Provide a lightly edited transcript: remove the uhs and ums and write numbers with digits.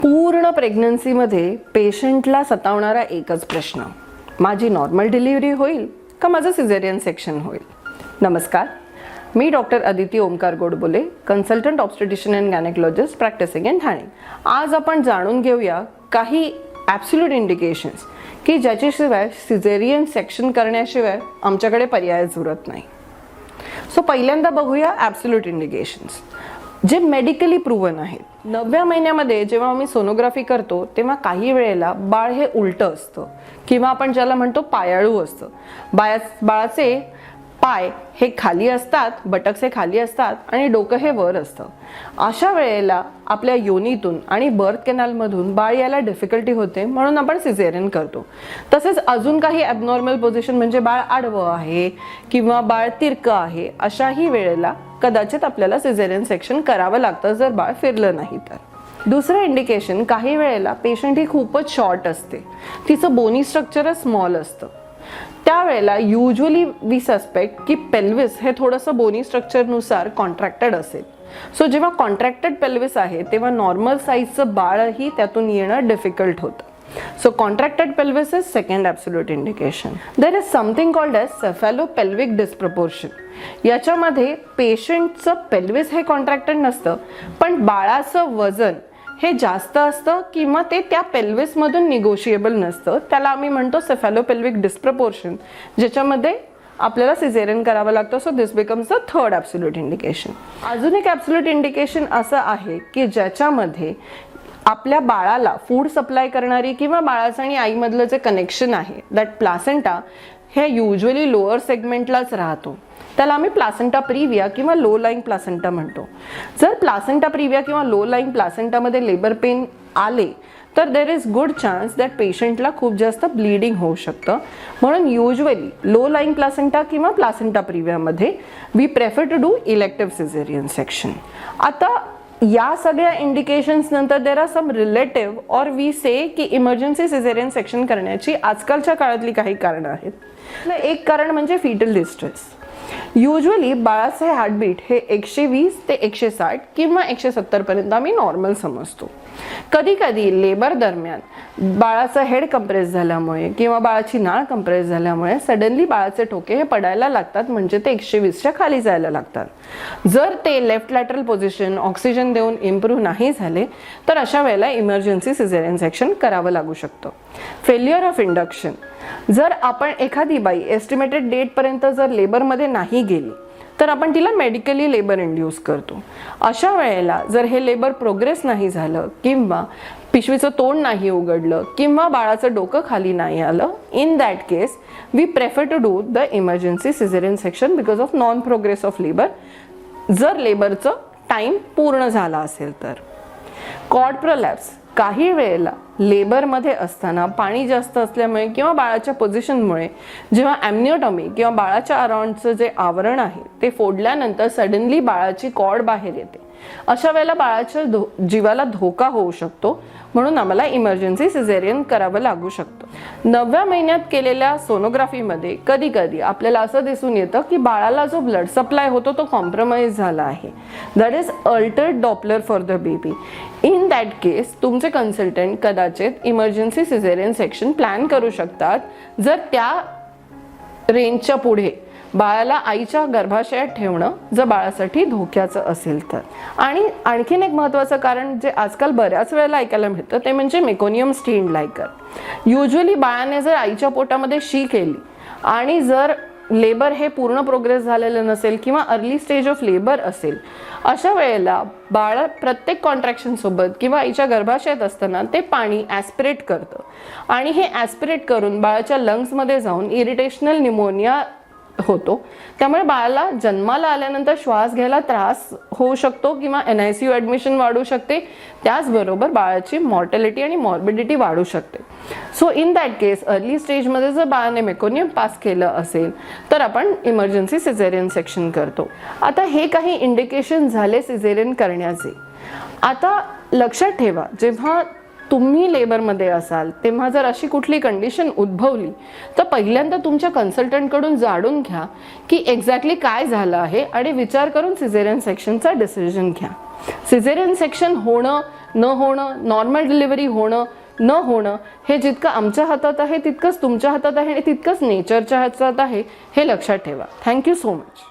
पूर्ण प्रेग्नन्सीमध्ये पेशंटला सतावणारा एकच प्रश्न, माझी नॉर्मल डिलिव्हरी होईल का माझं सिझेरियन सेक्शन होईल? नमस्कार, मी doctor Aditi Omkar Godbole, consultant obstetrician and gynaecologist practising in Thane. आज आपण जाणून घेऊया काही ॲब्सोल्यूट इंडिकेशन्स की ज्याच्याशिवाय सिझेरियन सेक्शन करण्याशिवाय आमच्याकडे पर्यायच उरत नाही. सो पहिल्यांदा बघूया ॲब्सोल्यूट इंडिकेशन्स जे मेडिकली प्रूव्हन आहेत. 9व्या महिन्यामध्ये जेव्हा आम्ही सोनोग्राफी करतो तेव्हा काही वेळेला बाळ हे उलटं असतं किंवा आपण ज्याला म्हणतो पायाळू असतं. बाळाचे पाय हे खाली असतात, बटक्स हे खाली असतात आणि डोकं हे वर असतं. अशा वेळेला आपल्या योनीतून आणि बर्थ कॅनलमधून बाळ यायला डिफिकल्टी होते, म्हणून आपण सिझेरियन करतो. तसेच अजून काही ॲबनॉर्मल पोझिशन म्हणजे बाळ आडवं आहे किंवा बाळ तिरकं आहे, अशाही वेळेला कदाचित आपल्याला सिझेरियन सेक्शन करावं लागतं जर बाळ फिरलं नाही तर. दुसरं इंडिकेशन, काही वेळेला पेशंट ही खूपच शॉर्ट असते, तिचं बोनी स्ट्रक्चरच स्मॉल असतं. त्यावेळेला युजली वी सस्पेक्ट की पेल्विस हे थोडंसं बोनी स्ट्रक्चरनुसार कॉन्ट्रॅक्टेड असेल. सो जेव्हा कॉन्ट्रॅक्टेड पेल्विस आहे तेव्हा नॉर्मल साईजचं बाळही त्यातून येणं डिफिकल्ट होतं. So contracted pelvis is second absolute indication. There is something called as cephalopelvic disproportion. याच्यामध्ये पेशंटचं पेल्विस हे कॉन्ट्रॅक्टेड नसतं, पण बाळाचं वजन हे जास्त असतं किंवा ते त्या पेल्विस मधून निगोशिएबल नसतं. त्याला आम्ही म्हणतो सेफॅलोपेल्विक डिस्प्रपोर्शन, ज्याच्यामध्ये आपल्याला सिझेरियन करावं लागतं. So this becomes the third absolute indication. अजून एक ॲब्सोल्यूट इंडिकेशन असं आहे की ज्याच्यामध्ये आपल्या बाळाला फूड सप्लाय करणारी किंवा बाळाचं आणि आईमधलं जे कनेक्शन आहे, दॅट प्लासेंटा, हे युजली लोअर सेगमेंटलाच राहतो. त्याला आम्ही प्लासेंटा प्रिव्हिया किंवा लो लाईंग प्लासेंटा म्हणतो. जर प्लासेंटा प्रिव्हिया किंवा लो लाईंग प्लासेंटामध्ये लेबर पेन आले तर there is good chance that पेशंटला खूप जास्त ब्लिडिंग होऊ शकतं. म्हणून युजली लो लाईंग प्लासेंटा किंवा प्लासेंटा प्रिव्हियामध्ये we prefer to do elective caesarean section. आता या सगळ्या इंडिकेशन्स नंतर there are some relative or we say की इमर्जन्सी सिझेरियन सेक्शन करण्याची आजकालच्या काळातली काही कारणं आहेत. एक कारण म्हणजे फिटल डिस्ट्रेस. युजली बाळाचे हार्टबीट हे 120 ते 160 किंवा 170 पर्यंत आम्ही नॉर्मल समजतो. कधी कधी लेबर दरम्यान बाळाचं हेड कंप्रेस झाल्यामुळे किंवा बाळाची नाळ कंप्रेस झाल्यामुळे सडनली बाळाचे ठोके हे पडायला लागतात, म्हणजे ते 120च्या खाली जायला लागतात. जर ते लेफ्ट लॅटरल पोझिशन ऑक्सिजन देऊन इम्प्रूव्ह नाही झाले तर अशा वेळेला इमर्जन्सी सिझेरियन सेक्शन करावं लागू शकतं. फेल्युअर ऑफ इंडक्शन, जर आपण एखादी बाई एस्टिमेटेड डेटपर्यंत जर लेबरमध्ये नाही गेली तर आपण तिला मेडिकली लेबर इंड्यूस करतो. अशा वेळेला जर हे लेबर प्रोग्रेस नाही झालं किंवा पिशवीचं तोंड नाही उघडलं किंवा बाळाचं डोकं खाली नाही आलं, in that case we prefer to do the emergency caesarean section because of non progress of labour, जर लेबरचं टाईम पूर्ण झाला असेल तर. कॉर्ड प्रोलॅप्स, काही वेळेला लेबरमध्ये असताना पाणी जास्त असल्यामुळे किंवा बाळाच्या पोझिशनमुळे जेव्हा ॲम्निओटॉमी किंवा बाळाच्या अराउंडचं जे आवरण आहे ते फोडल्यानंतर सडनली बाळाची कॉर्ड बाहेर येते. अशा वेळेला बाळाच्या जीवाला धोका होऊ शकतो, म्हणून आम्हाला इमर्जन्सी सिझेरियन करावं लागू शकतं. 9व्या महिन्यात केलेल्या सोनोग्राफीमध्ये कधी कधी आपल्याला असं दिसून येतं की बाळाला जो ब्लड सप्लाय होतो तो कॉम्प्रोमाइज झाला आहे. That is altered Doppler for the baby. In that case तुमचे कन्सल्टंट कदाचित इमर्जन्सी सिझेरियन सेक्शन प्लॅन करू शकतात जर त्या रेंजच्या पुढे बाळाला आईच्या गर्भाशयात ठेवणं जर बाळासाठी धोक्याचं असेल तर. आणि आणखीन एक महत्त्वाचं कारण जे आजकाल बऱ्याच वेळेला ऐकायला मिळतं ते म्हणजे मेकोनियम स्टेन्ड लायकर. युजली बाळाने जर आईच्या पोटामध्ये शी केली आणि जर लेबर हे पूर्ण प्रोग्रेस झालेलं नसेल किंवा अर्ली स्टेज ऑफ लेबर असेल, अशा वेळेला बाळ प्रत्येक कॉन्ट्रॅक्शनसोबत किंवा आईच्या गर्भाशयात असताना ते पाणी ॲस्पिरेट करतं आणि हे ॲस्पिरेट करून बाळाच्या लंग्समध्ये जाऊन इरिटेशनल न्यूमोनिया होतो. त्यामुळे बाळाला जन्माला आल्यानंतर श्वास घ्यायला त्रास होऊ शकतो किंवा NICU ॲडमिशन वाढू शकते. त्याचबरोबर बाळाची मॉर्टॅलिटी आणि मॉर्बिडिटी वाढू शकते. So in that case early स्टेजमध्ये जर बाळाने मेकोनियम पास केलं असेल तर आपण इमर्जन्सी सिझेरियन सेक्शन करतो. आता हे काही इंडिकेशन झाले सिझेरियन करण्याचे. आता लक्षात ठेवा, जेव्हा तुम्ही लेबरमध्ये असाल तेव्हा जर अशी कुठली कंडिशन उद्भवली तर पहिल्यांदा तुमच्या कन्सल्टंटकडून जाणून घ्या की एक्झॅक्टली काय झालं आहे आणि विचार करून सिझेरियन सेक्शनचा डिसिजन घ्या. सिझेरियन सेक्शन होणं न होणं, नॉर्मल डिलिव्हरी होणं न होणं हे जितकं आमच्या हातात आहे तितकंच तुमच्या हातात आहे आणि तितकंच नेचरच्या हातात आहे हे लक्षात ठेवा. Thank you so much.